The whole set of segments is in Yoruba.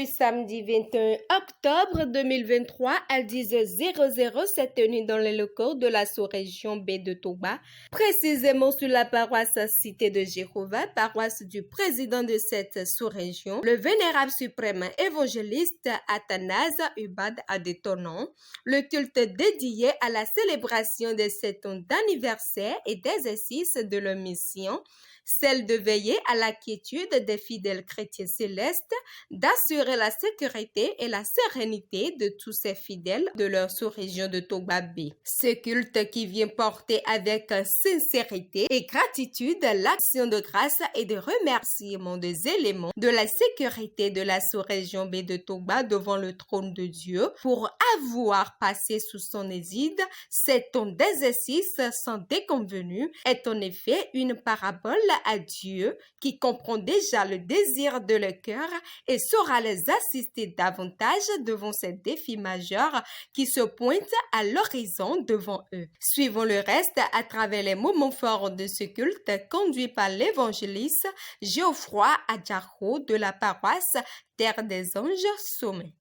Ce samedi 21 octobre 2023 à 10h00 s'est tenu dans les locaux de la sous-région baie de Toba, précisément sur la paroisse Cité de Jéhovah, paroisse du président de cette sous-région, le vénérable suprême évangéliste Athanase Ubad Adetonon, le culte dédié à la célébration de 7 ans d'anniversaire et d'exercice de leur mission, celle de veiller à la quiétude des fidèles chrétiens célestes, d'assurer la sécurité et la sérénité de tous ces fidèles de leur sous-région de Toba Bay. Ce culte qui vient porter avec sincérité et gratitude l'action de grâce et de remerciement des éléments de la sécurité de la sous-région baie de Toba devant le trône de Dieu pour avoir passé sous son égide 7 ans d'exercice sans déconvenu est en effet une parabole à Dieu qui comprend déjà le désir de leur cœur et saura les assister davantage devant ces défis majeurs qui se pointent à l'horizon devant eux. Suivons le reste à travers les moments forts de ce culte conduit par l'évangéliste Geoffroy Adjaro de la paroisse Terre des Anges Sommet.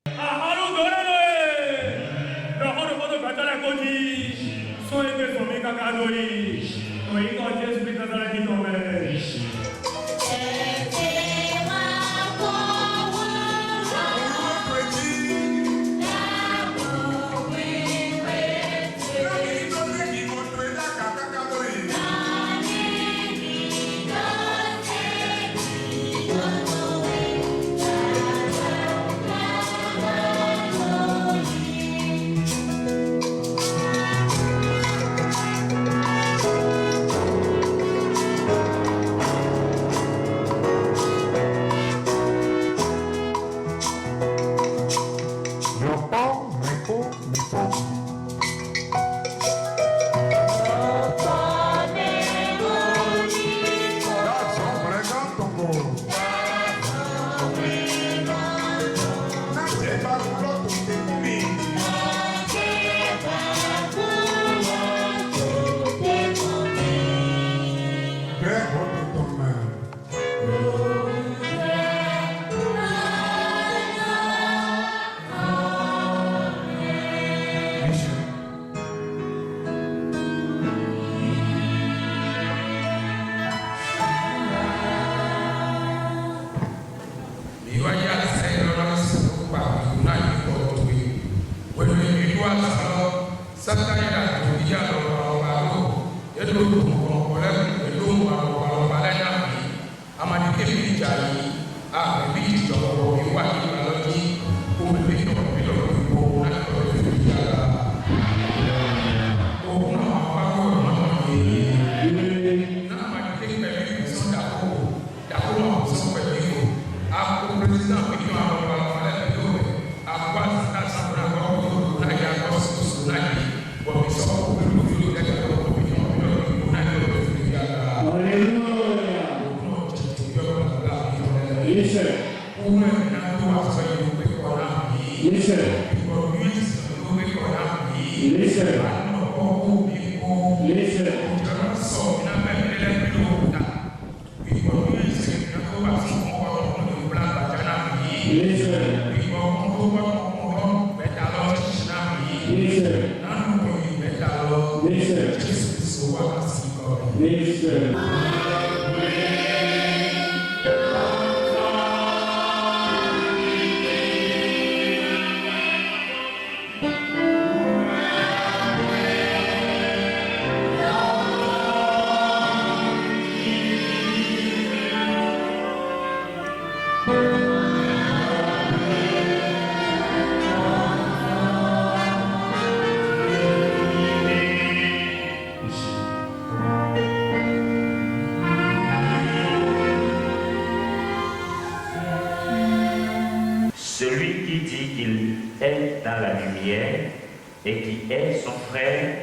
Et qui est son frère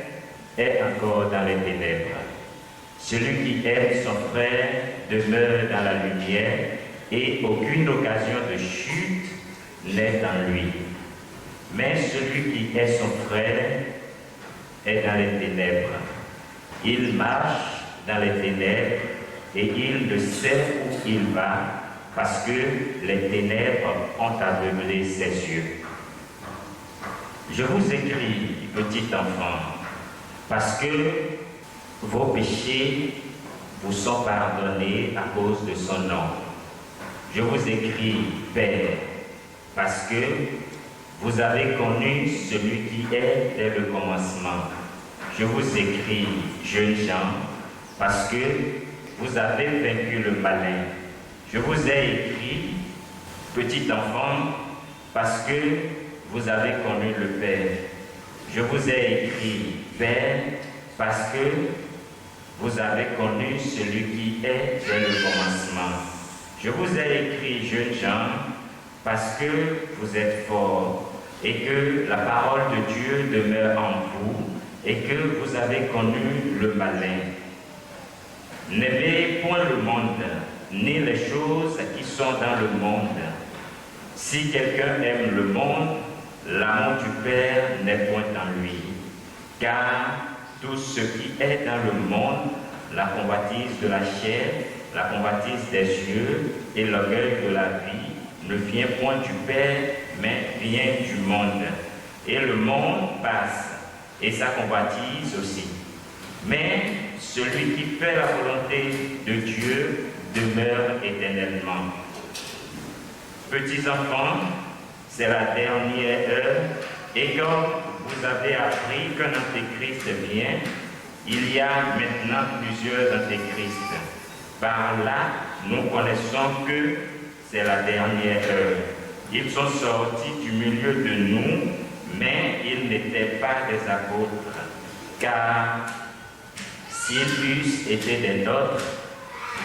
est encore dans les ténèbres. Celui qui aime son frère demeure dans la lumière et aucune occasion de chute n'est en lui. Mais celui qui est son frère est dans les ténèbres. Il marche dans les ténèbres et il ne sait où il va parce que les ténèbres ont aveuglé ses yeux. Je vous écris, petit enfant, parce que vos péchés vous sont pardonnés à cause de son nom. Je vous écris, Père, parce que vous avez connu celui qui est dès le commencement. Je vous écris, jeunes gens, parce que vous avez vaincu le malin. Je vous ai écrit, petit enfant, parce que vous avez connu le Père. Je vous ai écrit, Père, parce que vous avez connu celui qui est dès le commencement. Je vous ai écrit, jeunes gens, parce que vous êtes forts et que la parole de Dieu demeure en vous et que vous avez connu le malin. N'aimez point le monde, ni les choses qui sont dans le monde. Si quelqu'un aime le monde, l'amour du Père n'est point en lui. Car tout ce qui est dans le monde, la convoitise de la chair, la convoitise des yeux et l'orgueil de la vie, ne vient point du Père, mais vient du monde. Et le monde passe, et sa convoitise aussi. Mais celui qui fait la volonté de Dieu demeure éternellement. Petits enfants, c'est la dernière heure, et comme vous avez appris qu'un antéchrist vient, il y a maintenant plusieurs antéchrists. Par là, nous connaissons que c'est la dernière heure. Ils sont sortis du milieu de nous, mais ils n'étaient pas des apôtres, car s'ils eussent été des nôtres,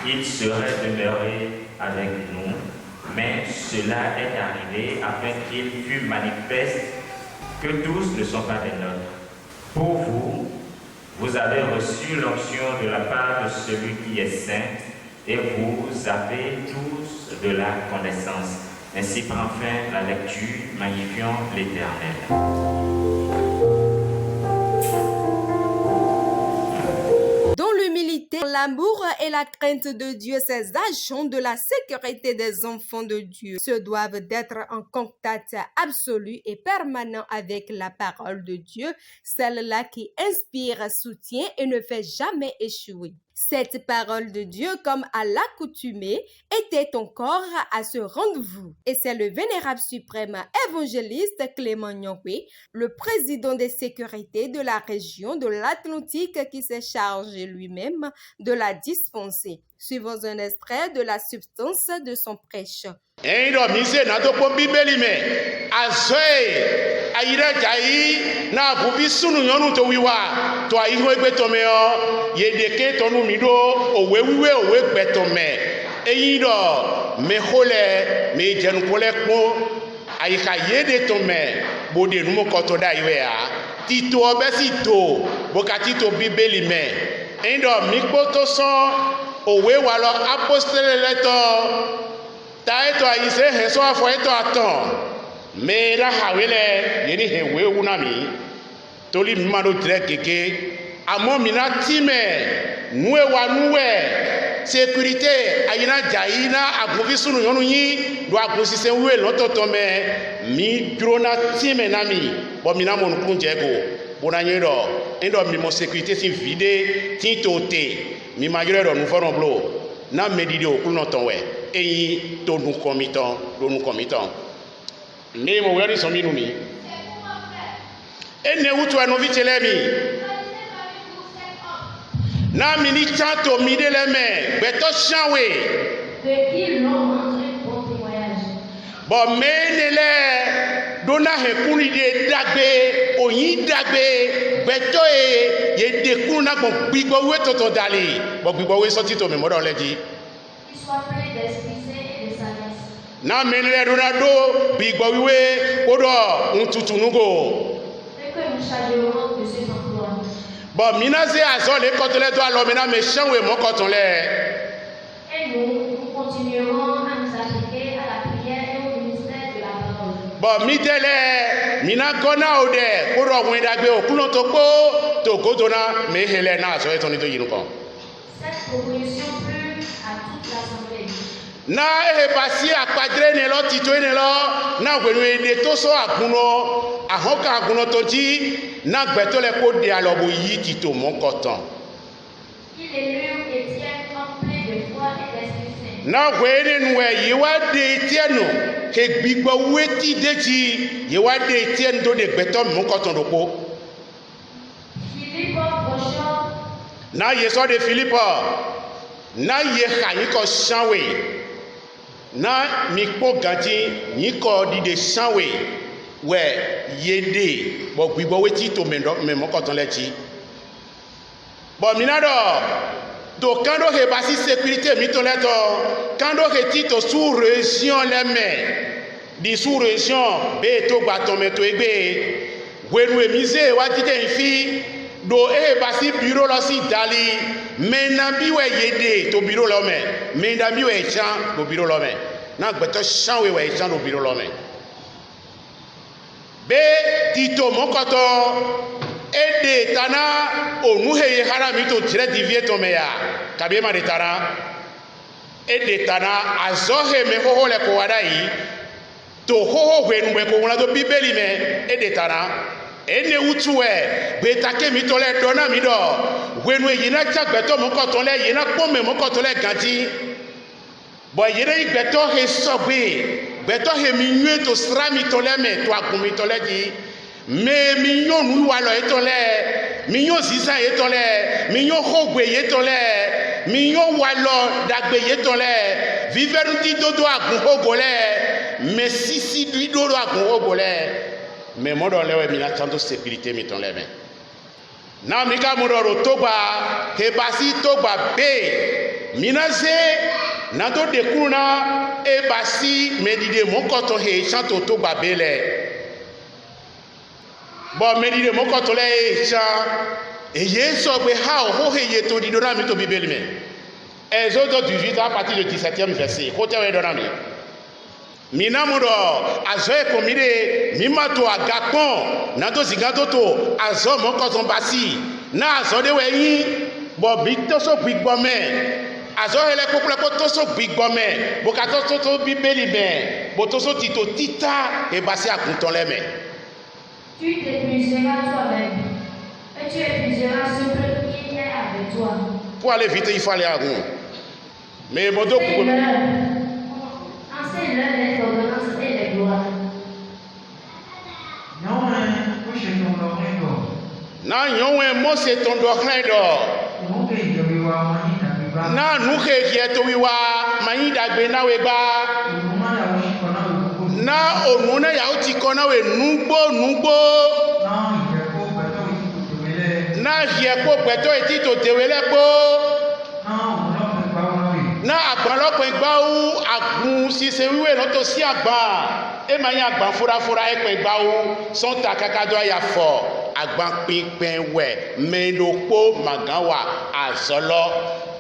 ils seraient demeurés avec nous, mais cela est arrivé afin qu'il fût manifeste que tous ne sont pas des nôtres. Pour vous, vous avez reçu l'onction de la part de celui qui est saint, et vous avez tous de la connaissance. Ainsi prend fin la lecture, magnifiant l'Éternel. Dans l'humilité, l'amour et la crainte de Dieu, ces agents de la sécurité des enfants de Dieu se doivent d'être en contact absolu et permanent avec la parole de Dieu, celle-là qui inspire, soutient et ne fait jamais échouer. Cette parole de Dieu, comme à l'accoutumée, était encore à ce rendez-vous. Et c'est le vénérable suprême évangéliste Clément Nyongwe, le président des sécurités de la région de l'Atlantique, qui s'est chargé lui-même de la dispenser. Suivons un extrait de la substance de son prêche. Na bubi sunu nyɔnu to wiwa to ayi ho egbeto me o ye deke to nu mi do owe wiwe owe gbeto me eyi do me hole me jenu pole kpo ayi ka ye de to me bode nu mo ko to da iwe a tito obesi to boka tito bibeli me eyi do mi kpo to so owe wa lo apostole leto ta eto ayi se he so afo eto aton me la hawele yeni he we unami toli maro tre keke amo mina time nuwe wa nuwe sécurité ayina jaina aguvi sunu yonu yi do agusi se we lototo me mi drona time nami bo mina mon kunje go bona nyero endo mi mo sécurité si vide ti tote mi majore do nu foron blo na medidi okuno ton we eyin to nu komiton do nu komiton ne mo wari so minu mi ene wutu anu vichelemi na mini chanto midele me beto chanwe de qui l'ont montré bon témoignage. Bon menele dona he kuni de dagbe oyin dagbe beto e ye de kuna go gbigbo we toto dali bo gbigbo we so ti to me mo do leji Qu'il soit plein d'esprit saint et de sagesse. na menele dona do gbigbo wiwe odo ntutu nugo Et que nous chargerons de cet emploi. bon minaze azole kotole to alo mina me chanwe mo kotonle Et nous continuerons à nous appliquer à la prière et au ministère de la parole. bon midele mina gona ode oro won dagbe okuno to po to godona me hele na so etoni to yinuko Cette proposition plut à toute l'assemblée. na ehebasi akpadre ne lo tito ne lo na gwenu ede to so aguno ahoka aguno to ji na gbeto le ko de alobo yi tito mon koton. Il élève Étienne plein de foi et d'Esprit Saint. Na gwene nwe yiwa de Etienne ke gbigbo weti deji yiwa de Etienne do de gbeto mon koton do po. Philippe Rochon. Na ye so de Philippe na ye khayi ko sanwe na mi po ganti ni ko di de sanwe we yede bo gbigbo weti to me mo koton leji bo minado do kando he basi sécurité mi to leto kando he tito sous région les mains di sous région be to gba ton me to egbe wenu emize wa tite fi do basi bureau lo si dali mena biwe yede to bureau lo me mena biwe chan do bureau lo me na gbeto chan we chan do bureau lo me be tito mokoto ede tana onu heye harami to tire divie to me ya kabe ma de tana ede tana azohe me hoho le ko wadai to hoho hwenu me ko wona do bibeli me ede tana ene utuwe betake mi to le dona mi do hwenu yina chagbeto mokoto le yina pome mokoto le ganti bo yire igbeto he sogbe beto he mi nwe to sra mi to le me to agun mi to le di me mi nyo nu wa lo eto le mi nyo sisa eto le mi nyo hogbe eto le mi nyo wa lo dagbe eto le viveru di dodo agun hogo le me sisi di dodo agun hogo le me modo le we mi na tanto sécurité mi ton le me na mi ka modo ro togba he basi togba be mi na se na do de kuna e basi medide mokoto he chanto togba be le bo medide mokoto le cha e ye so gbe ha o he ye to di do na mi to bibeli me Exode 18 à partir du 17e verset kote we do na mi minamudo azoe komide mimato agakpon na to zigato to azo mokoto basi na azo de we yin bo bi to so gbigbo me azo hele kokule ko to so gbigbo me bo ka to so bibeli me bo to so tito tita e basi akunton le me. Tu t'épuiseras toi-même et tu épuiseras ceux qui est avec toi. Pour aller vite, il faut aller à Rouen. Mais bon, donc, enseigne-leur les ordonnances et les gloires. na nyɔnwe mose tɔn dɔ xlẽ dɔ na nu xe xie to wiwa manyi dagbe na we gba na onu ne yawo ti kɔ na we nugbo na xie kpo gbɛtɔ eti to tewe lɛ kpo na agbalɔpɛ gbawo agun sise wiwe lɔtɔ si agba e ma nye agba furafura ekpɛ gbawo sɔnta kaka do aya fɔ agba kpekpe wɛ meɖokpo magawa azɔlɔ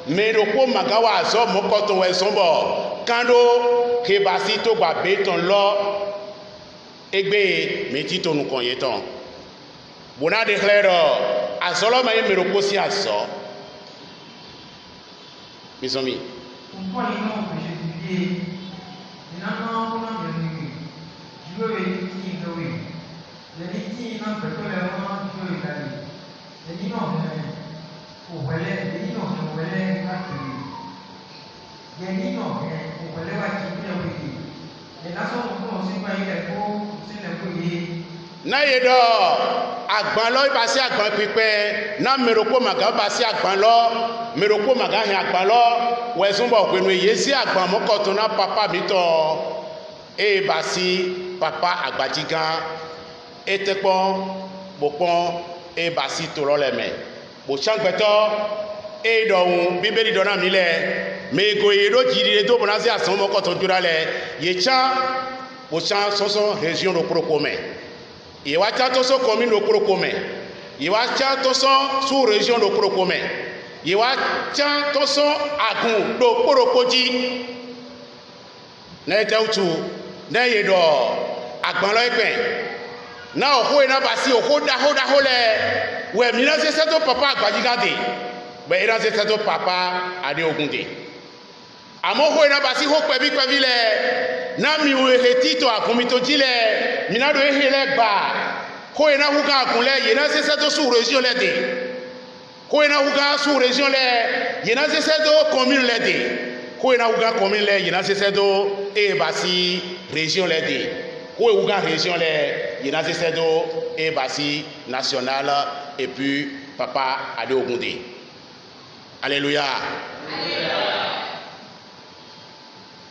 meɖokpo magawa azɔ mɔkɔtɔ wɛ zɔnbɔ kando kebasi to gba betɔn lɔ egbe meti to nukɔ ye tɔn bona de xlẽ ɖɔ azɔlɔ ma ye meɖokpo si azɔ misɔmi. Na ye dɔ agbalɔ iba se agba kpekpe na merokpo maga ba se agbalɔ merokpo maga hɛ agbalɔ wɛzunbɔ kpenu ye se agba mɔkɔtɔ na papa mi tɔ eye ba si papa agbadzi gã ete kpɔ bokpɔ eye ba si tolɔ le me botsagbɛtɔ eye dɔwu bibeli dɔ na mi lɛ mego ye ɖo dzi ɖi do bona se asɔn mɔkɔtɔ do ɖa lɛ ye tsã botsa sɔsɔ région ɖokporoko me. Ye wa tsa toso commune do Koroko me ye wa tsa toso sous région do Koroko me ye wa tsa toso agun do Koroko dzi ne te utu ne ye do agbalɔ ekpe na oho na basi oho da ho le we mi na se to papa agbadzi gade be ina se to papa ade ogun de amoho na basi ho kwebi le na mi o heti to akumi to jile mi na do ehele gba ho na huga akun le ye na sese to sous région le de ho na huga sous région le ye na sese to commune le de ho na huga commune le ye na sese to e basi région le de ho huga région le ye na sese to e basi national et puis papa ade ogunde. Alléluia.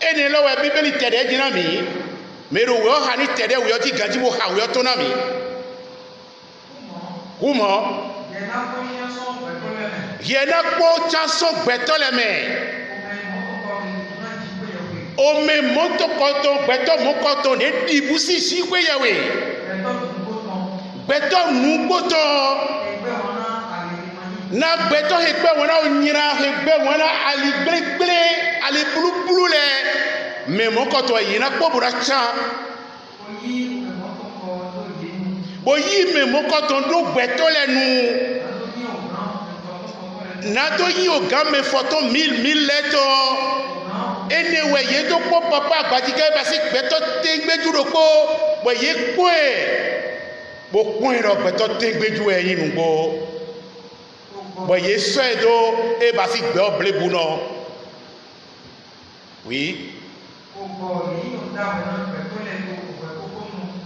Ene lo we bibeli tede jina mi mero we ha ni tede we oti ganji bo ha we to na mi humo ye na po chanson gbeto le me o me moto koto gbeto mo koto ne ibusi si we yawe gbeto nu gboto na gbeto hegbe wona onyira hegbe wona ali gblegble ali bulubulu le me mokoto yi na kpobura cha boyi me mokoto do gbeto le nu na do yi o ga me photo 1000 leto ene we ye do po papa agbadike ba si gbeto tegbeju ro po bo ye po e bo kun ro gbeto tegbeju e yin nu gbo bo ye so e do e ba si gbe oblebu no. Oui.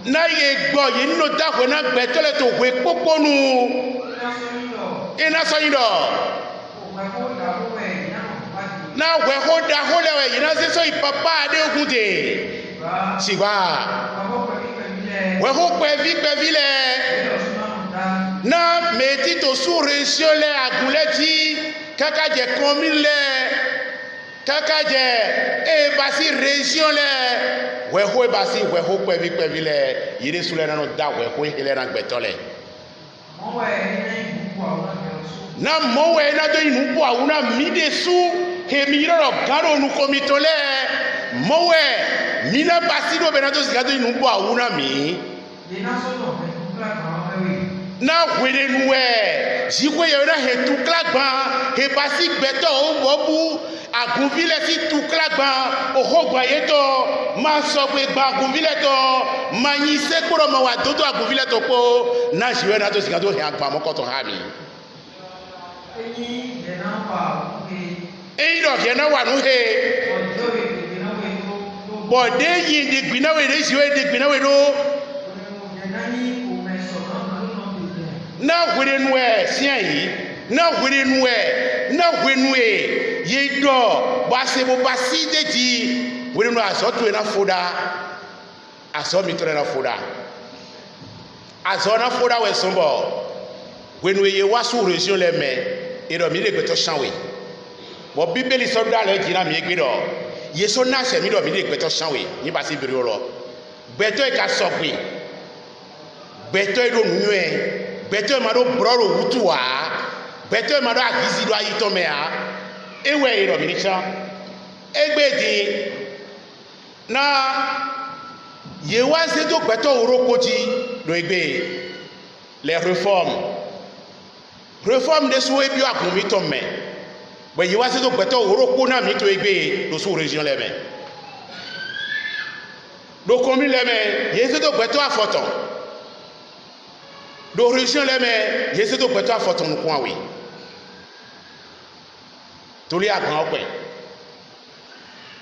Na ye gbo yi no da we na gbe tole to we poponu ina so yin do na we ho da ho le we ina se so ipapa ade ogunde sigba we ho pe vi le na meti to sous région le aguleti kaka je commune le kaka je e basi région le we ho basi we ho pe vi le yire sule na no da we ho ile na gbeto le na mo we na do inu po awuna mi de su he mi ro garo nu komito le mo we mi na basi do be na to sigado inu po awuna mi na wele nuwe jikwe yo na he tuklagba he basi gbeto o bobu agunvile si tuklagba o hogba yeto ma so pe gba agunvile to ma yin se kuro ma wa dodo agunvile to po na jiwe na to sigado he agba mokoto ha mi eyi do ye na wa nu he bode yin de gbinawe de jiwe de gbinawe do na wele nuwe sien yi na wele nuwe ye do base bo basi deji wele nu aso to na foda aso mi to na foda aso na foda we sombo wele ye wasu région le me e do mi le gbeto chanwe bo bibeli so da le jina mi gbe do ye so na se mi do mi le gbeto chanwe ni basi biri oro gbeto e ka so pe gbeto e do nuwe beto ma do broro wutuwa beto ma do agizi do ayito me a ewe iro minicha egbedi na ye wa se do beto orokoji do egbe les réformes de so ebi akumi to me we ye wa se do beto oroko na mi to egbe do so région le me do commune le me ye se do beto afoton do région le me yesu to peto afoton ko awe tori agban ope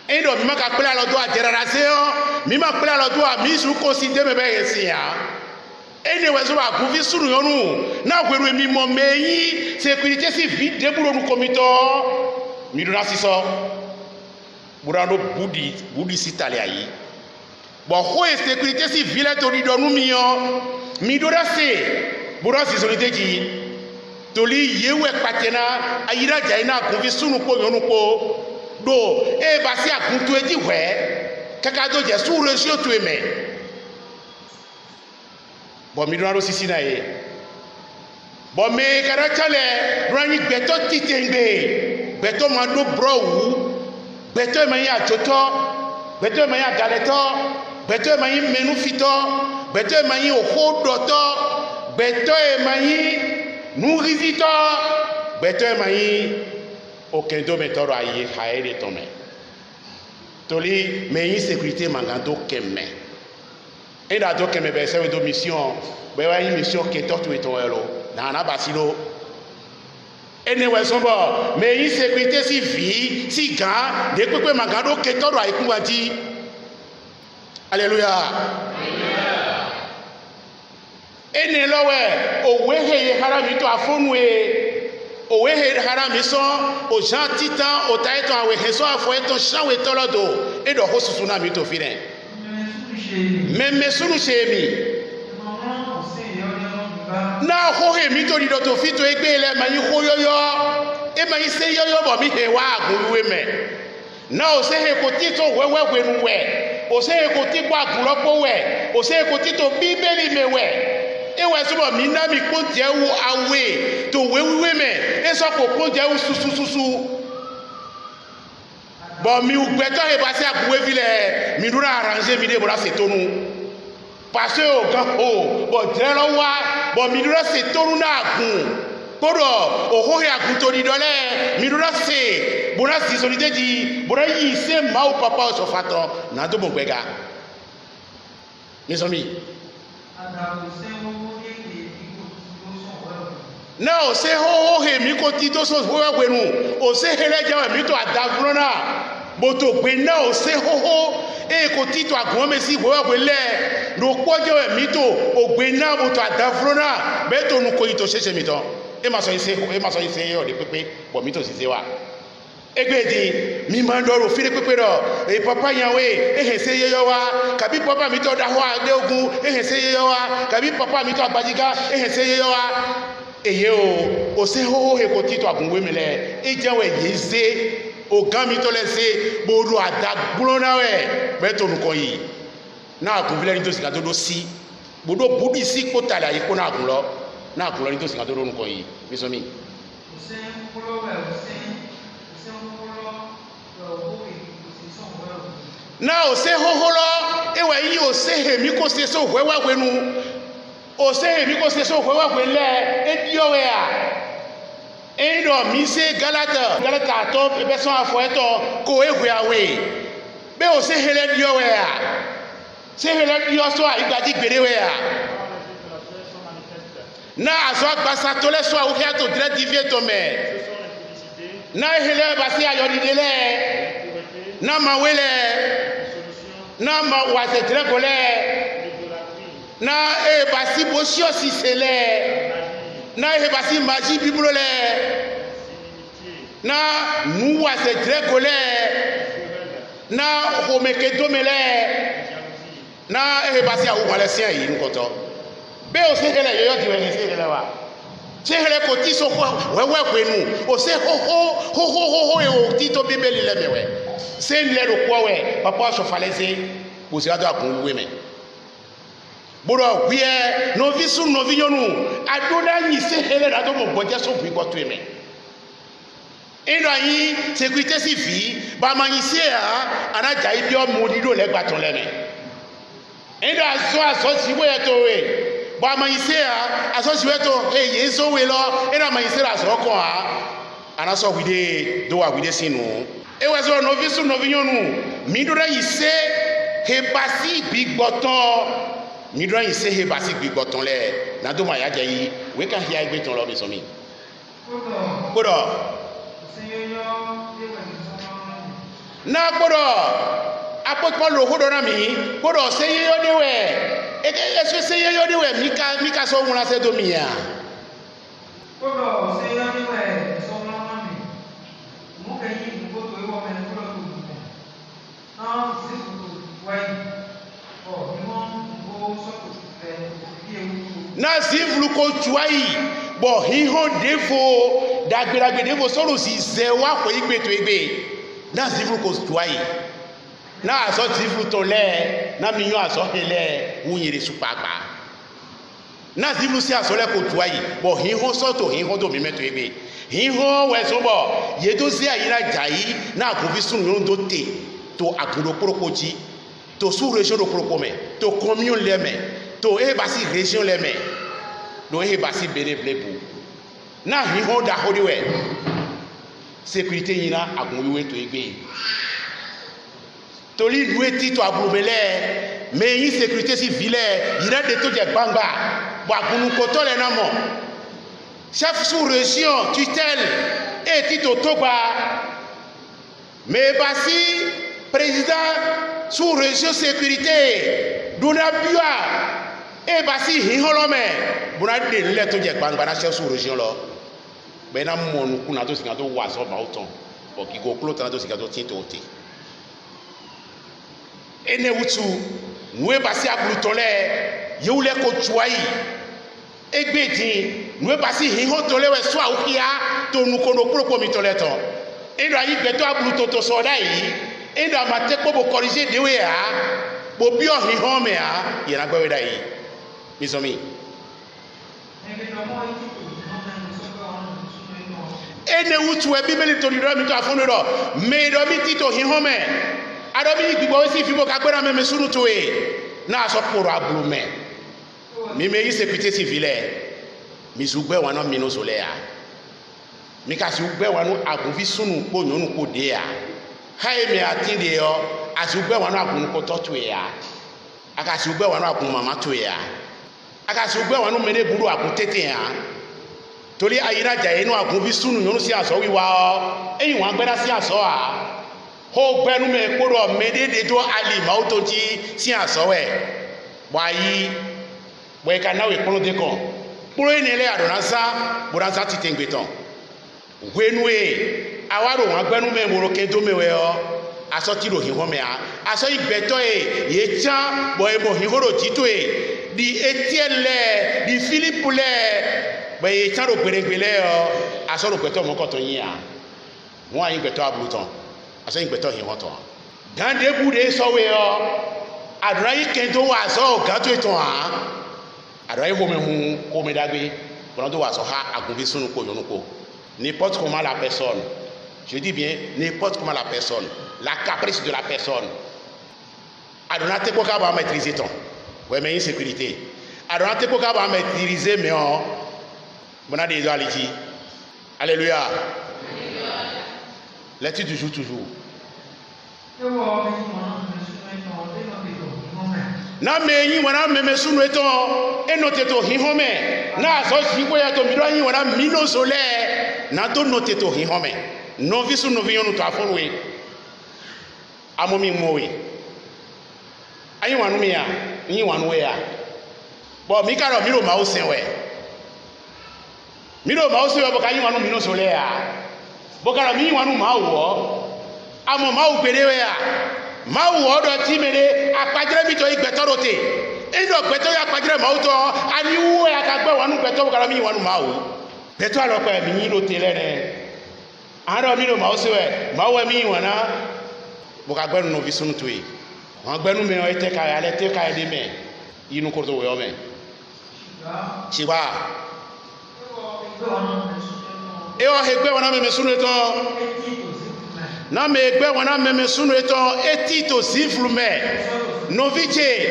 endo mi ma ka pele lo do a generation mi ma pele lo do a mi su consider me be yesia ene we so ba guvi sunu yonu na gweru mi mo meyi sécurité civile de bulo nu komito mi do na siso burando budi sitalia yi bo ho sécurité civile to di do nu mi yo mi do rase burasi soliteji toli yewe patena ayira jaina kunvi sunu po yonu po do e basi akuntu eji we kaka do je su resio to eme bo mi do ro sisi na ye bo me kara chale rani beto titengbe beto mando browu beto ma ya joto beto ma ya galeto beto ma yin menu fito beto ma yin ohodoto beto ma yin nurizito beto ma yin okendo metoro aye haere tome toli mais une sécurité mangando keme et da do keme be se do mission be wa une mission qui tortu et toelo na na basilo ene we sombo mais une sécurité si vie si gan de pepe mangando ke toro aiku wati alléluia ene lowe owe he harami to afonwe owe he harami so o jan titan o taito awe he so afo eto shawe tolodo e do hosusu na mi to fire meme sunu shemi na ho he mi to dido to fito egbe ele ma yi ho yoyo e ma yi se yoyo bo mi he wa agunwe me na o se he ko tito wewe gwenu we o se he ko ti gba agunlopo we o se he ko tito bibeli me we ewe subo mi na mi ko je wu awe to wewe me e so ko je wu susususu bo mi ugbeto he ba se aguwe vile mi dura arranger mi de bora se tonu parce o gan o bo je lo wa bo mi dura se tonu na agun kodo o ho he agun to di dole mi dura se bora si solide di bora yi se ma o papa o so fato na do mo gbega mi so mi na o se ho he mi ko ti to so wewe gwenu o se hele je mi to adagrona bo to gbe na o se ho e ko ti to agun me si wewe gwele ro pojo mi to o gbe na bo to adagrona be to nu ko ito sese mi to e ma so ise yo de pepe bo mi to si se wa egbedi mi ma ndoro fire pepe ro e papa yan we e he se yeyo wa kabi papa mi to da ho ade ogun e he se yeyo wa kabi papa mi to agbajiga e he se yeyo wa eye o se ho he ko ti to agun we mi le e je we ye se o gan mi to le se boru adagburo na we be to nu ko yi na agun vile ni to sika to do si bodo budi si ko tala yi ko na agun lo ni to sika to do nu ko yi mi so mi na o se hoholo ewe yi o se he mi ko se so wewe gwenu o se he mi ko se so wewe gwele e diowe a e do mi se galata to be so afo eto ko ehwe awe be o se hele diowe a se hele dio so a igbaji gberewe a na aso agbasa to le so a o ke to dire divie to me na hele ba se ayo didele na ma wele na ma wa se tre gole na e basi bosio si sele na e basi maji biblo le na mu wa se tre gole na homekedo mele na e basi awu wale sien yi nkoto be o se hele yoyo di we se hele wa se hele ko ti so wewe kwenu o se ho e o ti to bibeli le mewe se nle ro kwa we papa so falese ko se ado akun we me boro gwie no visu no vinyonu adoda yi se hele da do mo boje so bu iko to me ino yi sécurité si fi ba ma yi se a anaja ibi o mo dido le gbaton le me ino aso si we to we ba ma yi se a aso si we to e ye so we lo ino ma yi se aso ko a anaso wide do wa wide sinu ewe so no visu no vinyonu mi do yi se he basi bigboton mi do yi se he basi bigboton le na do ma ya je yi we ka hia igbeton lo mi so mi gboro na gboro apopo lo hodo na mi gboro se ye yo dewe e se ye yo dewe mi ka so won la se do mi ya gboro se yo dewe so won na mi mo ka yi mo to e wo me gboro to na si to wai o ni mo so to bi ewu na si vlu ko tuai bo hiho defo dagbiragbe defo soro si ze wa ko igbe to igbe na si vlu ko tuai na aso ti vlu to le na mi yo aso hele unyere supagba na si vlu si aso le ko tuai bo hiho so to hiho do mi meto igbe hiho we so bo ye to si ayira jai na ko bi sunu yo do te to agudo porokoji to sous région do porokome to commune le me to e basi région le me no e basi bere blebu na hiho da hodiwe sécurité yina agun wiwe to egbe toli loué tito ablumele mais une sécurité civile il a des taux de banga ba kunu koto le namo chef sous région tutelle et tito toba mais basi président sous région sécurité dona bia et basi hiholome buna de le taux de banga na chef sous région lo mais na monu kuna to singa to waso ba auton pour qui go clôt na to singa to tito oti ene wutu nwe basi ablutole yeule ko tuai egbedin nwe basi hiho tole we so awukia to nukono propo mi tole ton endo ayi gbeto abluto to so dai endo amate ko bo corriger dewe a bo bi o hiho me a ye na gbewe dai mi so mi ene wutu e bibeli to ro mi to afunu ro me do mi tito hiho me adomi gbigbo si fibo ka gbera meme sunu to e na so poro ablume mi me sécurité civile mi sugbe wa no mi no sole ya mi ka sugbe wa no agunfi sunu po nyonu ko de ya hai me atinde yo asugbe wa no agun ko to to ya aka sugbe wa no agun mama to ya aka sugbe wa no mene buru agun tete ya tori ayira jaye no agunfi sunu nyonu si aso wiwa o eyin wa gbera si aso a ho gbenu me koro medede to ali mautoji si asowe wayi we kana we kono de kon poro ni le adonasa boransa ti tengbeton gwenu e awaro wan gbenu me moro kento mewe o aso ti ro hiho me a aso igbeto e ye chan bo e mo hihoro tito e di etiele di philippe le bo ye chan ro gberegbele o aso ro gbeto mo koto yin a won ayin gbeto abluton aso yin gbeto hin won to gande bude sowe o adrai kento wa so gato eton a adrai ho me hu ko me dagbe bono wa so ha agunfi sunu ko yonu ko n'importe comment la personne je dis bien n'importe comment la personne la caprice de la personne adonate ko ka ba maîtriser ton ouais mais insécurité adonate ko ka ba maîtriser mais on bona des aliji alléluia l'étude du jour toujours na meyi wana meme sunu eto enoteto hihome na so sibo ya to miro yin wana mino sole na to noteto hihome no visu no vionu to afonwe amomi mowe ayin wanu mi ya yin wanu we ya bo mi karo miro ma o senwe miro ma o senwe bo kayin wanu mino sole ya bo karo mi wanu ma wo amo ma o gberewe ya ma wo do ti mere apajire mi to igbetorote endo gbeto ya apajire ma o to ani wo ya ka gbe wanu gbeto kala mi wanu ma wo gbeto alo pe mi yin lo te lere aro mi lo ma o sewe ma wo mi wana bo ka gbenu no vi sunu to yi won gbenu me o te ka ya le te ka de me inu ko to we o me siba e o he gbe wana me sunu eto na me gbe wana meme sunu eto etito siflume noviche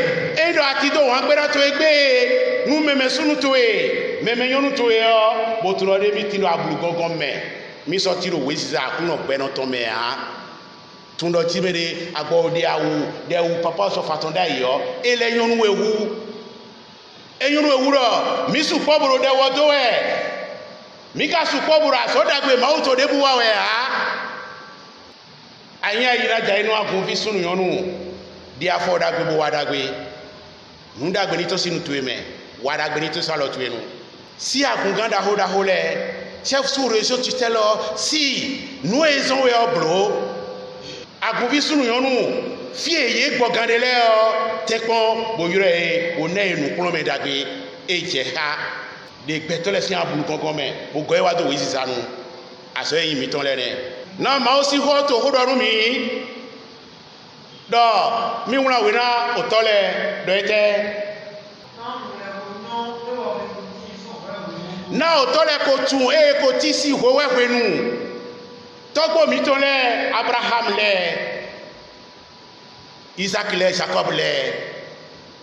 edo atido wan gbera to egbe nu meme sunu to e meme yonu to e o boturo de mi tino abulu gogon me mi so tiro we sisa kuno gbe no to me ha tundo timere agbo de awu papa so fatonda yo ele yonu wewu enyonu ewu ro mi su poboro de wodo e mi ka su poboro asodagbe ma o to de buwa we ha anya yira jai no agunfi sunu yonu di afoda gbebo wadagbe nundagbe ni to sinu tueme wadagbe ni to salo tuenu si agunganda hoda hole chef sous région tutelo si nous ezon we oblo agunfi sunu yonu fi eye gbogandele o tekpon boyure o ne enu kulo me dagbe eje ha de gbetole si abulu gongon me bogo e wa do wisisanu aso yin mi ton lere na ma o si ho to ho do mi do mi wona we na otole do ete na otole ko tun e ko ti si ho we hwenu togbo mi to le Abraham le Isaac le Jacob le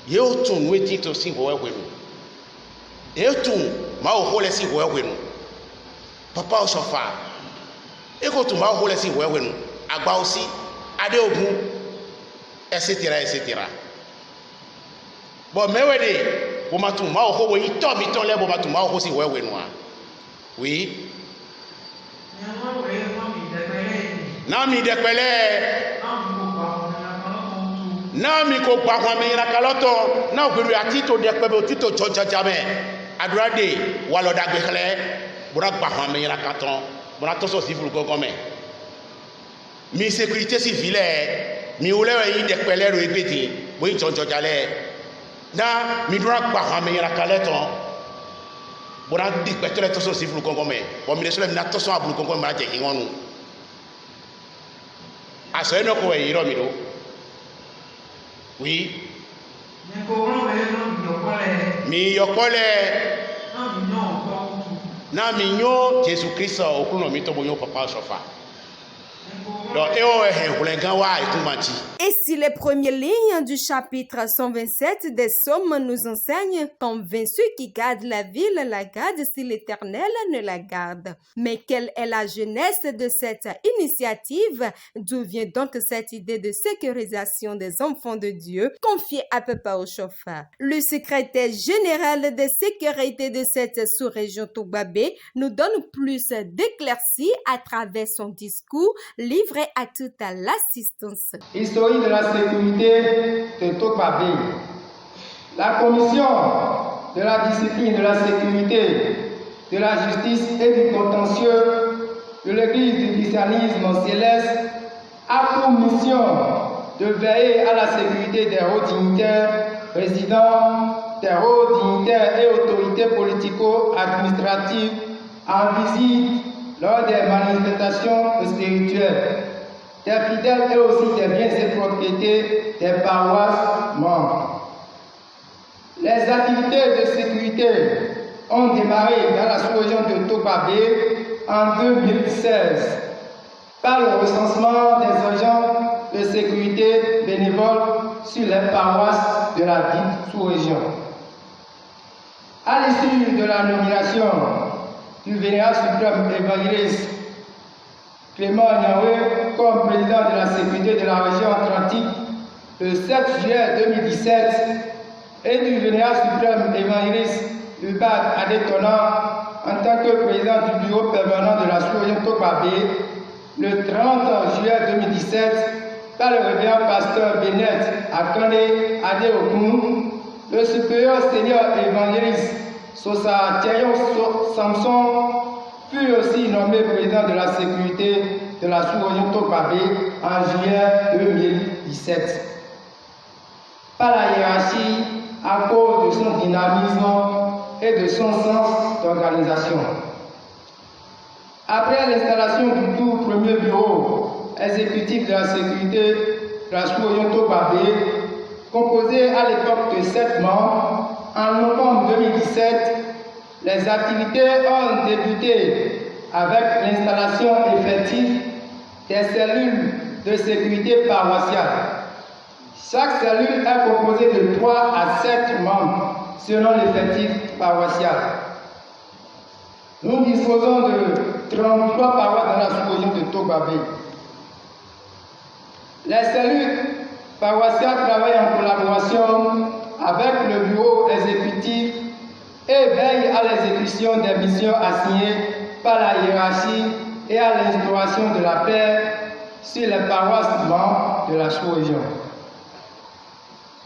ye o tun we ti to si ho we hwenu e tun ma o ho le si ho we hwenu papa o sofa eko tuma ho le si wewe nu agba osi ade ogun etc. Bon, mais oui, bon, ma tout, ma oh, oui, tom, là, bon, ma tout, ma oh, si, ouais, noir. Oui. Nami de kwele. Nami ko pa kwa me na kaloto, na ogberu atito de kwebe otito chojajame. Adurade walo dagbe kle, bura gba kwa me na katon, bura toso civil ko gome. Mi sécurité civile, mi ole yi de kwele ro ebeti, bo yi chojajale. Na mi dura gba kwa me na kaleton. Bura di petole toso civil ko gome. Bo mi le so le na toso abulu ko gome ma je hinwonu. Aso eno ko e iro mi do. Oui. Mi yokole. Na mi nyo Jésus Christ okuno mi to boyo papa sofa. Et si les premières lignes du chapitre 127 des Psaumes nous enseignent qu'en ceux qui gardent la ville la gardent si l'Éternel ne la garde. Mais quelle est la jeunesse de cette initiative? D'où vient donc cette idée de sécurisation des enfants de Dieu confiée à Papa Oshofa? Le secrétaire général de sécurité de cette sous-région Togbabé nous donne plus d'éclaircies à travers son discours livré à toute l'assistance. Historique de la sécurité de Togbabé. La commission de la discipline, de la sécurité, de la justice et du contentieux de l'Église du christianisme céleste a pour mission de veiller à la sécurité des hauts dignitaires, présidents, des hauts dignitaires et autorités politico-administratives en visite lors des manifestations spirituelles, des fidèles et aussi des biens et propriétés des paroisses membres. Les activités de sécurité ont démarré dans la sous-région de Togbabé en 2016 par le recensement des agents de sécurité bénévoles sur les paroisses de la dite sous-région. À l'issue de la nomination du Vénéral suprême évangéliste Clément Niawé comme président de la sécurité de la région Atlantique le 7 juillet 2017 et du Vénéral suprême évangéliste Hubert Adétona en tant que président du bureau permanent de la sous-région Togbabé le 30 juillet 2017 par le révérend pasteur Bennett Akane Adeokun, le supérieur seigneur évangéliste Sosa Tchayon Samson fut aussi nommé président de la sécurité de la sous-région Togbabé en juillet 2017. Par la hiérarchie, à cause de son dynamisme et de son sens d'organisation. Après l'installation du tout premier bureau exécutif de la sécurité de la sous-région Togbabé, composé à l'époque de 7 membres, en novembre 2017, les activités ont débuté avec l'installation effective des cellules de sécurité paroissiale. Chaque cellule est composée de 3 à 7 membres selon l'effectif paroissial. Nous disposons de 33 paroisses dans la sous-région de Togbabé. Les cellules paroissiales travaillent en collaboration avec le bureau exécutif et veillent à l'exécution des missions assignées par la hiérarchie et à l'instauration de la paix sur les paroisses membres de la sous-région.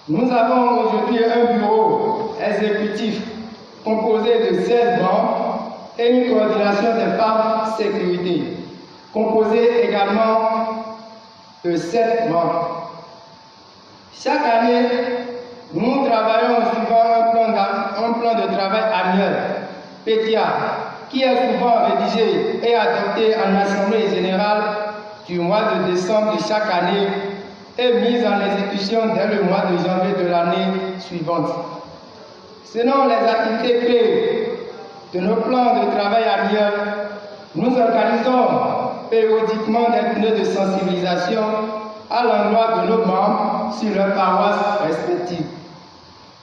Nous avons aujourd'hui un bureau exécutif composé de 16 membres et une coordination des femmes sécurité, composée également de 7 membres. Chaque année, nous travaillons suivant un plan de travail annuel, PETIA, qui est souvent rédigé et adopté en Assemblée générale du mois de décembre de chaque année et mis en exécution dès le mois de janvier de l'année suivante. Selon les activités clés de nos plans de travail annuels, nous organisons périodiquement des tournées de sensibilisation à l'endroit de nos membres sur leurs paroisses respectives.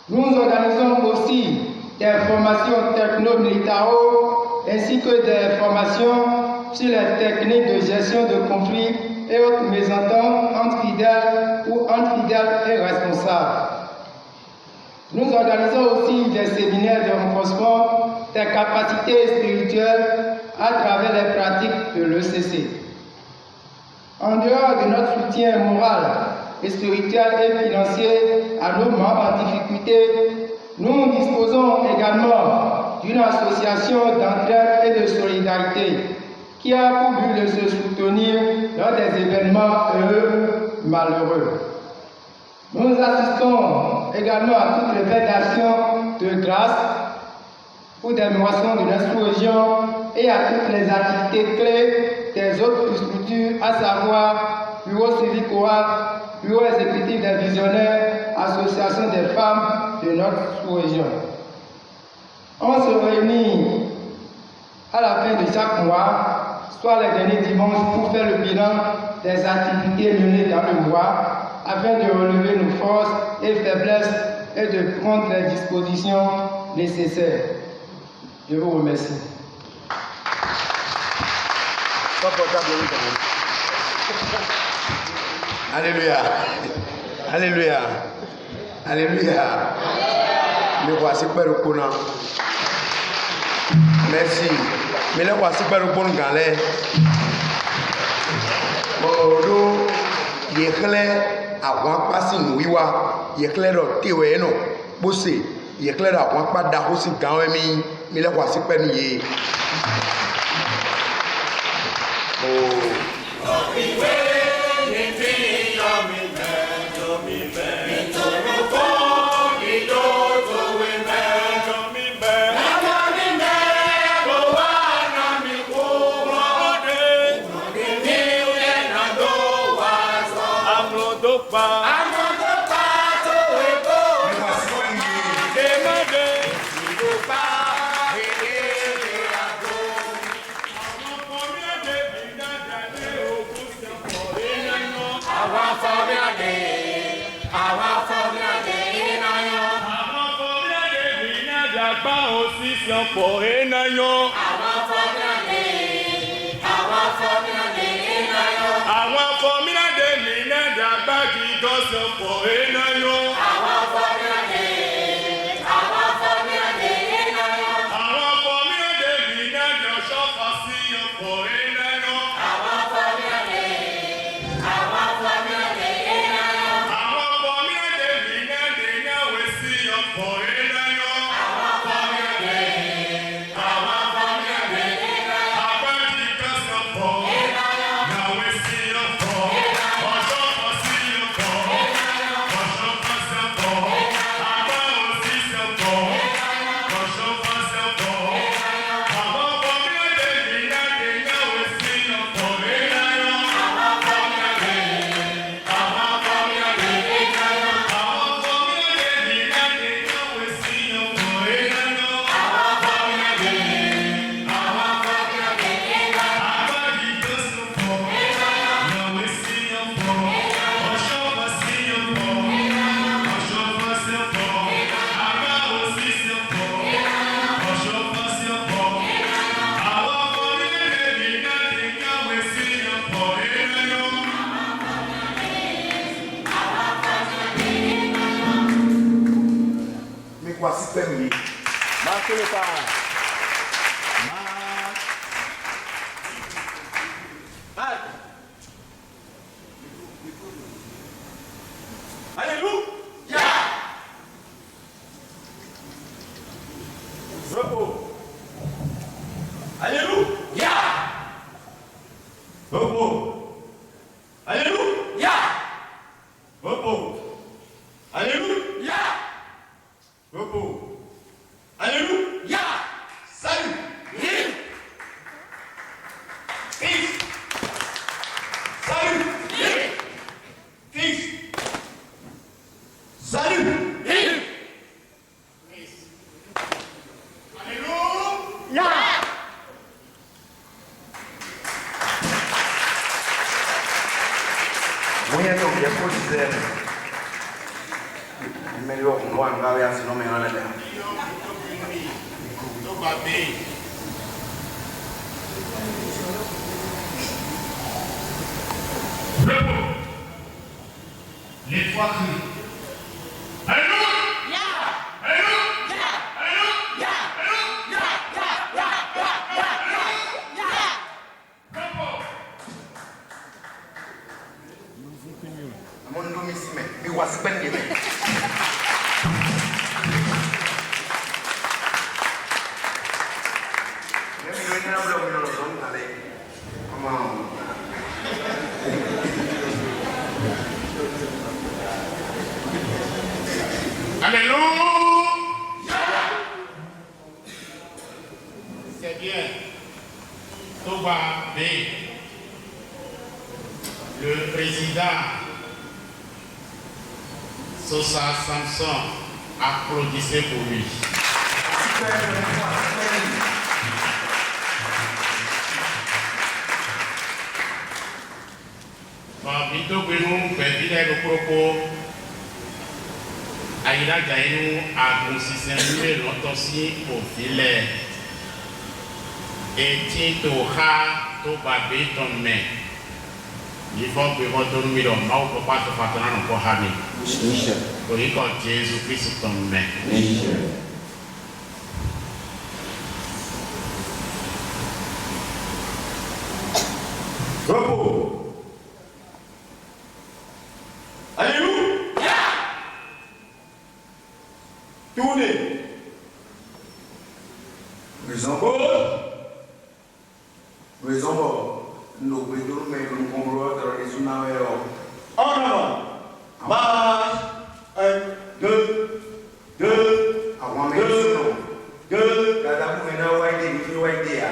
Nous organisons aussi des formations techno-militaro ainsi que des formations sur les techniques de gestion de conflits et autres mésententes entre fidèles ou entre fidèles responsables. Nous organisons aussi des séminaires de renforcement des capacités spirituelles à travers les pratiques de l'ECC. En dehors de notre soutien moral et spirituel et financier à nos membres en difficulté, nous disposons également d'une association d'entraide et de solidarité qui a pour but de se soutenir lors des événements heureux ou malheureux. Nous assistons également à toutes les fêtes d'action de grâce pour des moissons de la sous-région et à toutes les activités clés des autres structures, à savoir Bureau civique oral, Bureau exécutif des visionnaires, Association des femmes de notre sous-région. On se réunit à la fin de chaque mois, soit les derniers dimanches, pour faire le bilan des activités menées dans le mois, afin de relever nos forces et faiblesses et de prendre les dispositions nécessaires. Je vous remercie. Alléluia. Alléluia. Alléluia. Le roi c'est pas le connant. Merci. Mais le roi c'est pas le bon galère. Bon, il est clair avant passer nous wiwa, il est clair au téwé non. Bossé, il est clair avant pas d'arrosser quand même. Mais le roi c'est pas nié. For in a yo, Les trois cris. C'est bien. Toba B. Le président Sosa Samson, applaudissez pour lui. Bito Benu, Pevina le propos, Aïda Gaïnou a consisté l'autosie au filet. Et Tito Ha, Toba B, ton main. Il faut que votre numéro, non, pour pas te faire un peu hami. Pour y compter Jésus-Christ ton main. Repos. Alléluia. Tournez. Raison nous pouvons mettre nous comprendre dans les tsunamis. En avant. Marche. 1, 2, 2. Avant même sinon. 2. Cada un na waide, ni waide ya.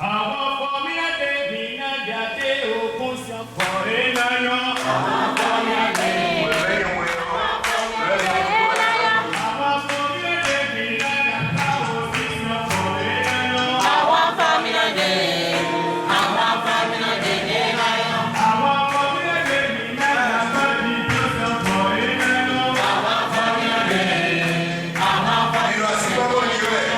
Àwọn fọmílẹ̀ tẹ̀bí náà jáde òkun sí ọ̀pọ̀rẹ́ náà yọ. Àwọn fọmílẹ̀ tẹ̀bí náà jáde òkun sí ọ̀pọ̀rẹ́ náà yọ. Àwọn fọmílẹ̀ tẹ̀bí náà jáde òkun sí ọ̀pọ̀rẹ́ náà yọ. Àwọn fọmílẹ̀ tẹ̀bí náà jáde òkun sí ọ̀pọ̀rẹ́ náà yọ. Àwọn fọmílẹ̀ tẹ̀bí náà jáde òkun sí ọ̀pọ̀rẹ́ náà yọ. Nínú àsìkò tó ní rẹ̀.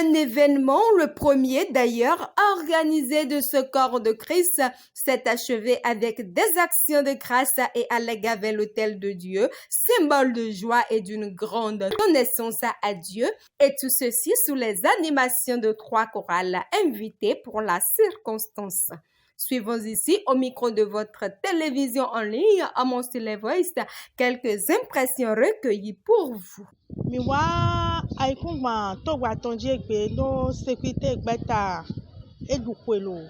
Un événement, le premier d'ailleurs, organisé de ce corps de Christ, s'est achevé avec des actions de grâce et allègue avec l'autel de Dieu, symbole de joie et d'une grande connaissance à Dieu, et tout ceci sous les animations de 3 chorales invités pour la circonstance. Suivons ici, au micro de votre télévision en ligne, à mon Voice, quelques impressions recueillies pour vous. Miwa aikungba togba tonje gbe no sécurité gbeta edukwelo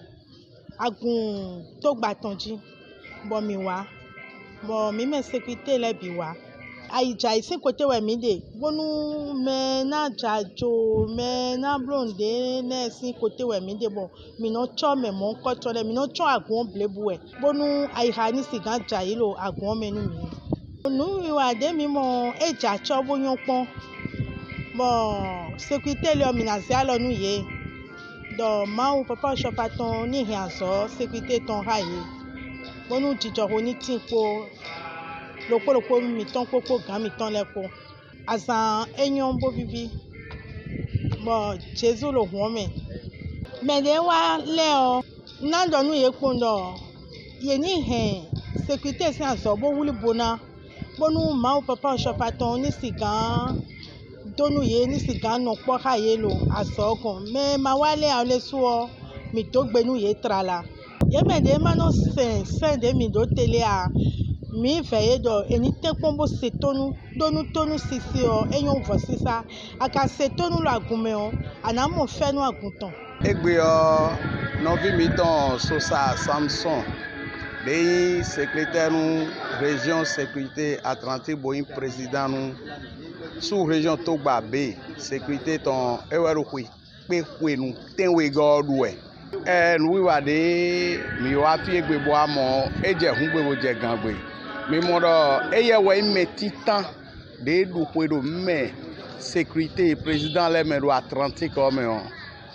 agun togba tonji bo miwa bo mi me sécurité le biwa aija ise kote we mi de bonu me na jajo me na blonde na sin kote we mi de bo mi no cho me mo ko to le mi no cho agun blebu e bonu aiha ni sigan jailo agun menu mi nu iwa de mi mo eja cho boyan pon bon sécurité le minazia lo nu ye do ma o papa chopaton ni hianso sécurité ton haye bonu jijo oni tinpo lopolopo mi ton popo gan mi ton lepo azan enyon bo bibi bon Jésus lo won me de wa le o na do nu ye pondo ye ni hen sécurité si anso bo wuli bona bonu ma o papa chopaton ni sigan donu ye ni sigan no po haye lo asogun me ma wale ale suo mi to gbenu ye trala ye me de ma no sen de mi do tele a mi feye do eni te pombo se tonu tonu sisi o eyon vo sisa aka se tonu lo agunme o ana mo fe nu aguntan egbe o novi mi ton Sosa Samson Beyi secrétaire nous région sécurité Atlantique boyin président nous sous région Togba B sécurité ton ewerokwe pe kwe nous tenwe godwe nous wa de mi wa fi egbe bo amo eje hun gbe bo je gangbe mi mo do eye we meti tan de du puedo me sécurité président le me do Atlantique me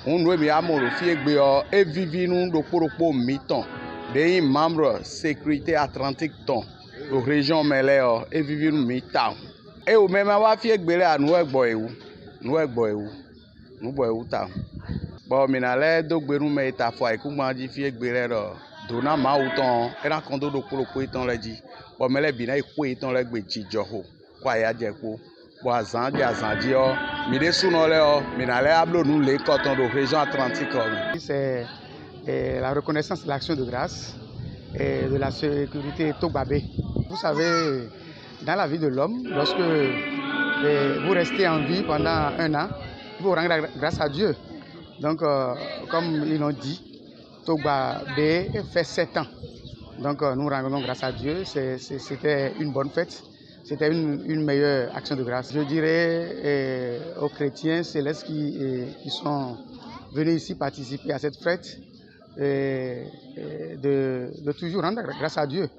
on nous mi amoro fie gbe o e vivi nu do poropo miton de membre sécurité Atlantique ton do région mele o e vivi nu mitan e o me ma wa fie gbe le anu egbo ewu nu bo ewu ta bo mi na le do gbe nu me ta fo e ku ma ji fie gbe le ro do na ma u ton e na kon do poropo iton le ji bo me le bi na iku iton le gbe ji jo ho kwa ya je ko bo azan di o mi de suno le o mi na le ablo nu le coton de région Atlantique. C'est la reconnaissance de l'action de grâce et de la sécurité Togbabé. Vous savez, dans la vie de l'homme, lorsque vous restez en vie pendant un an, il faut rendre grâce à Dieu. Donc, comme ils l'ont dit, Togbabé fait 7 ans. Donc, nous rendons grâce à Dieu. C'était une bonne fête. C'était une meilleure action de grâce. Je dirais aux chrétiens célestes qui sont venus ici participer à cette fête de toujours rendre grâce à Dieu.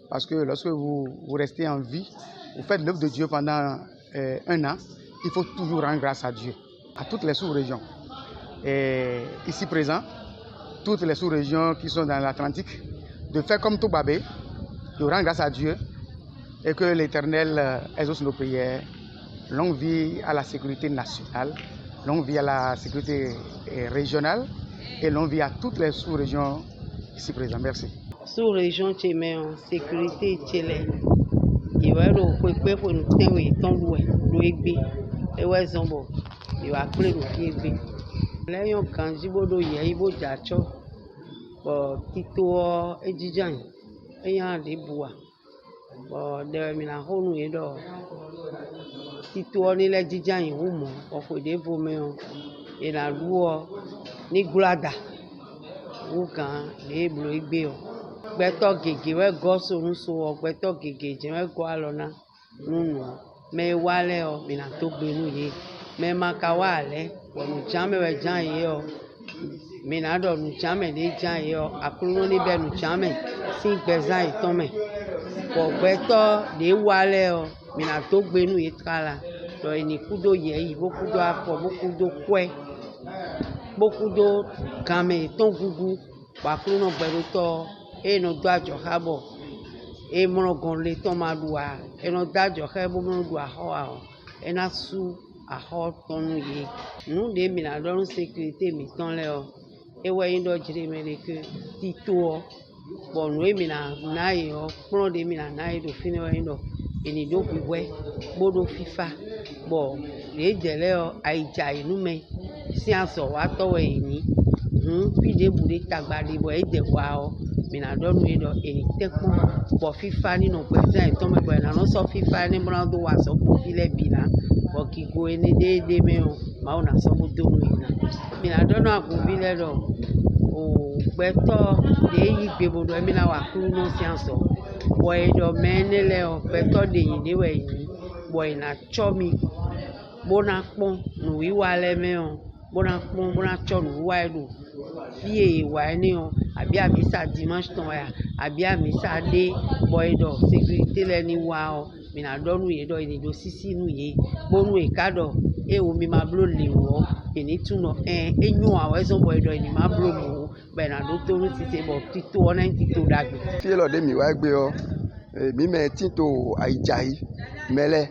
Parce que lorsque vous restez en vie, vous faites l'œuvre de Dieu pendant un an, il faut toujours rendre grâce à Dieu, à toutes les sous-régions. Ici présents, toutes les sous-régions qui sont dans l'Atlantique, de faire comme Togbabé, de rendre grâce à Dieu, et que l'Éternel exauce nos prières. Longue vie à la sécurité nationale, longue vie à la sécurité régionale et longue vie à toutes les sous-régions ici présentes. Merci. Sous-région Tchémé en sécurité Tchélé. Il va y avoir un pour nous tenir tant loin, l'ouébé, et ouais zombo. Il va appeler le piébé. Là il y a un kanji bodo yaibo dacho, tito et djijan, et il y a des bois. De mina honu yedo tito ni le jijan yi wo mo ofo de bo me o e na luo ni glada wo kan le blo igbe o gbeto gege we go so nu so o gbeto gege je we go alona nunu me wale o mina to gbe nu ye me maka wale wo nu jame we jan ye o mina do nu jame le jan ye o akuru ni be nu jame si gbeza iton me Bọ̀gbẹ́tọ́ lè wálẹ̀ ọ mìíràn tó gbénu yìí kala lọ ìníkúdó yẹ yìí bókúdó afọ bókúdó kwẹ́ bókúdó kàmẹ́ tó gugu wàkúrú náà gbẹ̀rù tọ́ ẹ̀nà do àjọ kábọ̀ ẹ̀mọ̀rọ̀gàn lè tọ́ máa lu à ẹ̀nà dájọ́ ká bó mọ̀ lu àhọ́ àhọ́ ẹ̀nà sú àhọ́ tọ́nu yìí nù lè mìíràn lọ́rùn sécurité mi tán lẹ́ ọ ẹ̀wọ̀ ẹ̀yin dọ̀ jìrì mẹ́rin kí tító ọ. Bon, nous sommes naïs, nous sommes naïs, nous sommes naïs, nous sommes naïs, bodo FIFA. Bon, les délais aïdjaï nous mais si on sort à toi et ni, puis des boulets tagbali, bon, et des wow, mais n'a donne nous et ni bon FIFA ni non présent et tombe bon, non sort FIFA ni bon do wa so pour filer bilan, bon qui go ni des mais on a so bodo nous mais n'a donne à pour filer donc. Gbẹtọ de yi gbebodo emi na wa kuru no sianso boy do menele o gbẹtọ de yin de we yin boy na chomi bona pon no wi wa le me o bona pon bona cho no wa edo fie wa ni o abi amisa dimanche ton ya abi amisa de boy do sécurité le ni wa o mi na do nu ye do ni do sisi nu ye bonu e kado e o mi ma blo le wo eni tuno enyu awo ezo boy do ni ma blo mo bena do to nu tite bo tito ona tito dagbe fie lo de mi wa gbe o mi me tito aijai mele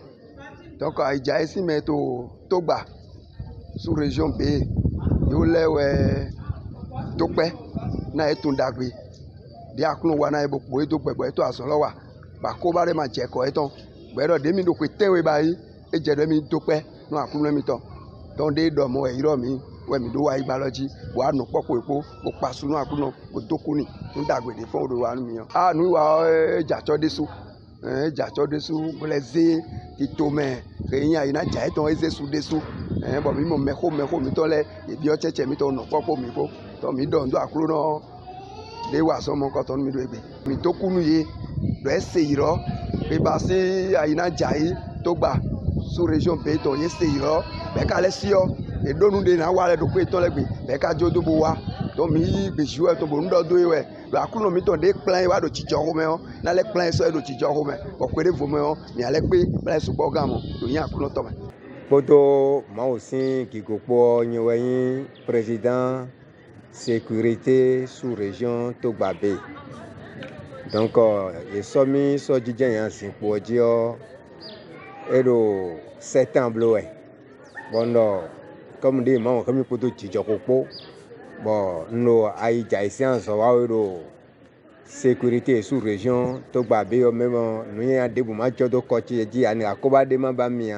donc aijai si me to Togba sous région B yo lewe Tope na etun dagbe bi akunu wa na ebo po eto pegbo eto asolo wa ba ko bare ma je ko eton gbero de mi do pe tenwe bayi e je do mi Tope no akunu mi ton don de do mo e iro mi we mi do wa igbaloji wa nu popo epo o pasu no akunu ko dokuni n dagbe de fon do wa nu mi a nu wa jacho desu jacho desu bleze itome reyan ina ja eton ezesu desu bo mi mo meko mi to le ebi o cheche mi to no popo mi po to mi do ndo akuru no de wa so mo ko to mi do egbe mi to kunu ye do ese iro pe ba se aina jai Togba sous région B to ye se iro be ka le si o e donu de na wa le do pe to le gbe be ka jodo bo wa donc mi bejoue to bo ndo do we do akuno mi to de plan wa do chicho ho me o na le plan so do chicho ho me o kwere vo me o mi ale pe plan so bo gamo do yan akuno to me poto ma aussi ki gopo nyewen président sécurité sous région Togbabe. Donc et somi so djidjen yan sin po dio et do septembre bon comme des man comme poto chicho ko bon no ai jaisian so wa do sécurité sous région Togbabe même nous ya debu ma jodo ko ti ji ani akoba de ma ba mi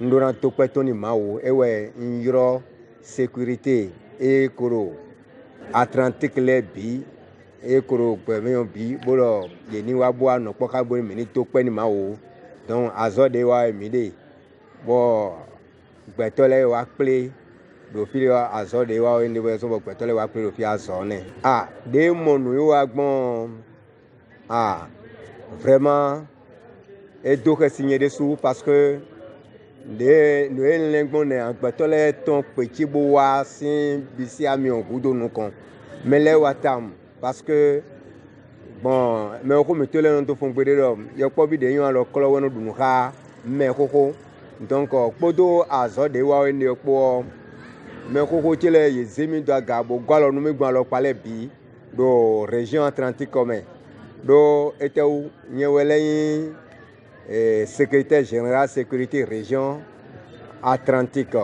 ndona tokpetoni mawo ewe nyiro sécurité e koro Atlantique le bi e koro pemeon bi bolo ye ni wa bo ano poka bo mi ni tokpe ni mawo donc azode wa mi de bo gbetole wa ple do fi azode wa ni bo so gbetole wa ple do fi azo ne de monu yo agbon vraiment et donc signer des sous parce que de nous lengbon ne agbetole ton petit boa sin bisi ami on gudo nu kon mele watam parce que bon me ko metele non to fon gbede do yo po bi de yan lo kolo wonu dunu ha me koko donc podo azode wa ni opo me koko tele ye zemi do agabo gwalo nu me gban lo pale bi do région Atlantique comme do etewu nyewele secrétaire général sécurité région Atlantique.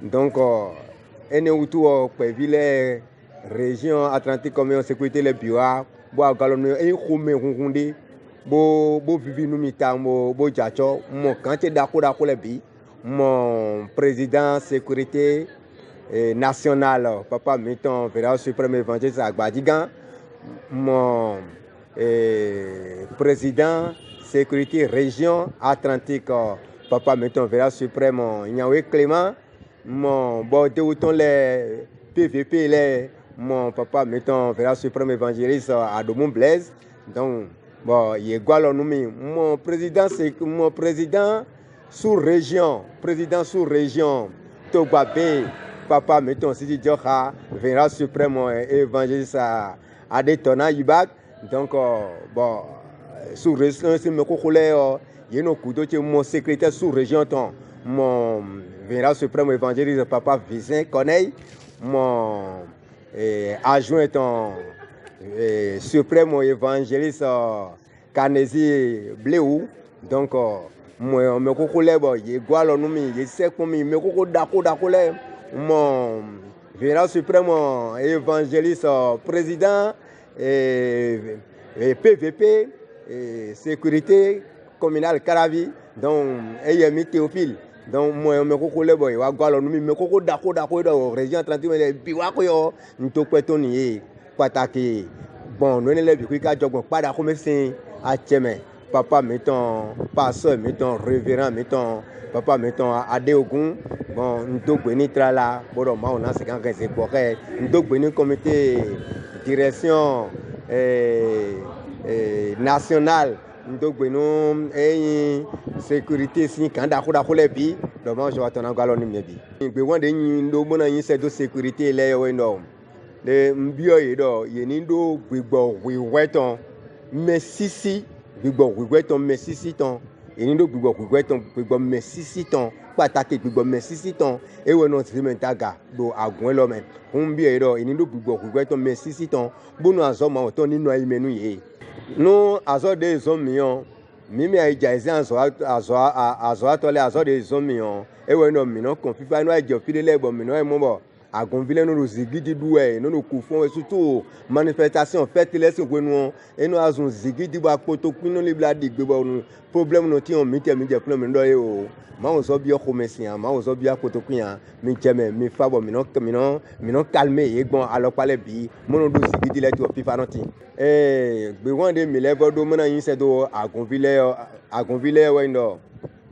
Donc ene utu pevile région Atlantique comme sécurité le bureau bo agalono e xume hunde bo vivi nu mitambo bo jacho mo kanté dako le bi mon président sécurité nationale papa Miton Véra suprême évangéliste Agbadigan mon président sécurité région Atlantique papa Miton Véra suprême Nyawe Clément mon bordé autant les PVP les mon papa Miton Véra suprême évangéliste Adomon Blaise donc bon il est igual nommé mon président sous région Togbabe papa Miton Sidi Dioha Véra suprême évangéliste Adetona Yibak donc bon sous région c'est me kokole yeno kudo che mon secrétaire sous région ton mon Véra suprême évangéliste papa Vincent Corneille mon adjoint ton suprême évangéliste Kanezi Bléou donc moi me kokole bo ye gwalo nu mi ye sekpo mi me koko dako le mon Véra suprême évangéliste président PVP sécurité communale Karavi donc Eyemi Théophile donc moi me koko le boy wa gwalo nu mi me koko dako do région Atlantique me bi wa ko yo ntokpetoni e pataki bon no ne le bi ka jogbon pada ko me sin a cheme papa Miton pasteur Miton révérend Miton papa Miton Adeogun bon ntogbe ni trala bodo ma ona se kan se boke ntogbe ni comité direction national ndogbe no sécurité sin kanda ko le bi do ma jo atona galo ni mebi gbe won de yin ndo mo na yin se do sécurité le yo no le mbio yi do ye ni ndo gbigbo wiweton mesisi gbigbo wiweton mesisi ton ye ni ndo gbigbo wiweton gbigbo mesisi ton pataki gbigbo mesisi ton ewe no ti mentaga do agun lo men mbio yi do ye ni ndo gbigbo wiweton mesisi ton bonu azoma o ton ninu ayimenu ye no azo de zomion mimi aija ise azo atole azo de zomion ewe no mi no konfifa no ajo file bo mi no e mo bo agunvile no zigidi duwe no kufon surtout manifestation fête lesin gwenu eno azun zigidi ba poto kwino libla digbe bo problème no ti on mi je plan mi ndo e o ma on so bi o commerçant ma on so bi apoto kwia mi jeme mi fa bo mi no calmer e gbon alopale bi mo no do zigidi le ti o fifa no ti gbe won de mi le bodo mo na yin se do agunvile we ndo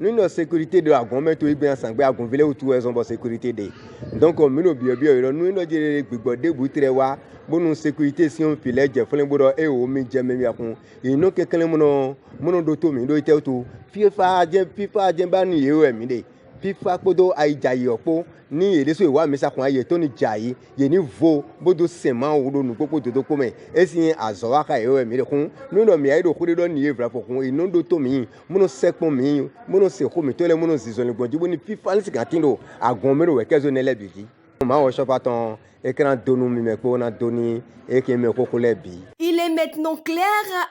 nino sécurité de agun to igbe sangbe agunvile otu ezon bo sécurité de donc mi no bio nino je gbigbo de butre wa bonu sécurité si on file je flen bodo e o mi je mi akun ino kekele mo no do to mi do ite to fifa je ba ni ye o mi de pipa kpodo aijayi opo ni eleso iwa mesa kun aye to ni jayi ye ni vo bodo sema odo nu popo dodo pome esi azowa ka ewe mi kun nu no mi aido kuri do ni evra pokun inondo to mi muno sekpon mi muno se ko mi to le muno zizon le gbonji bo ni pipa nsi kan tindo agon mero we kezo ne lebiji ma wo chopaton écran donu mi meko na doni e ke me ko lebi. Il est maintenant clair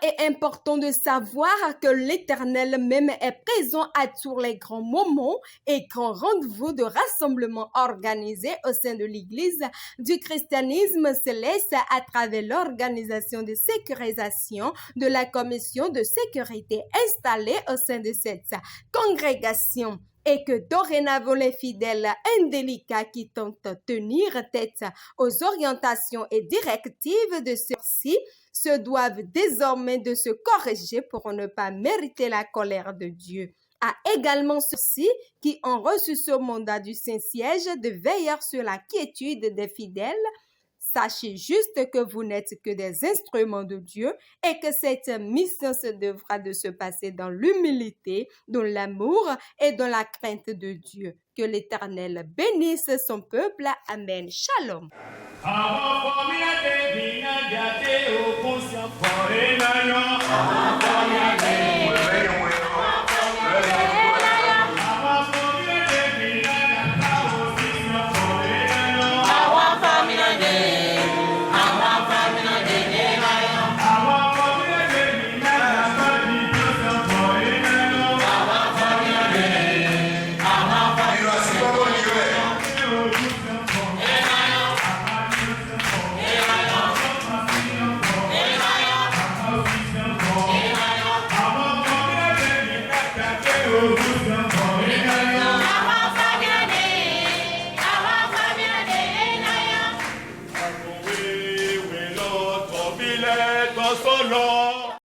et important de savoir que l'Éternel même est présent à tous les grands moments et grands rendez-vous de rassemblement organisés au sein de l'Église du christianisme céleste à travers l'organisation de sécurisation de la commission de sécurité installée au sein de cette congrégation. Et que dorénavant les fidèles indélicats qui tentent de tenir tête aux orientations et directives de ceux-ci se doivent désormais de se corriger pour ne pas mériter la colère de Dieu. A également ceux-ci qui ont reçu ce mandat du Saint-Siège de veiller sur la quiétude des fidèles. Sachez juste que vous n'êtes que des instruments de Dieu et que cette mission se devra de se passer dans l'humilité, dans l'amour et dans la crainte de Dieu. Que l'Éternel bénisse son peuple. Amen. Shalom. Solo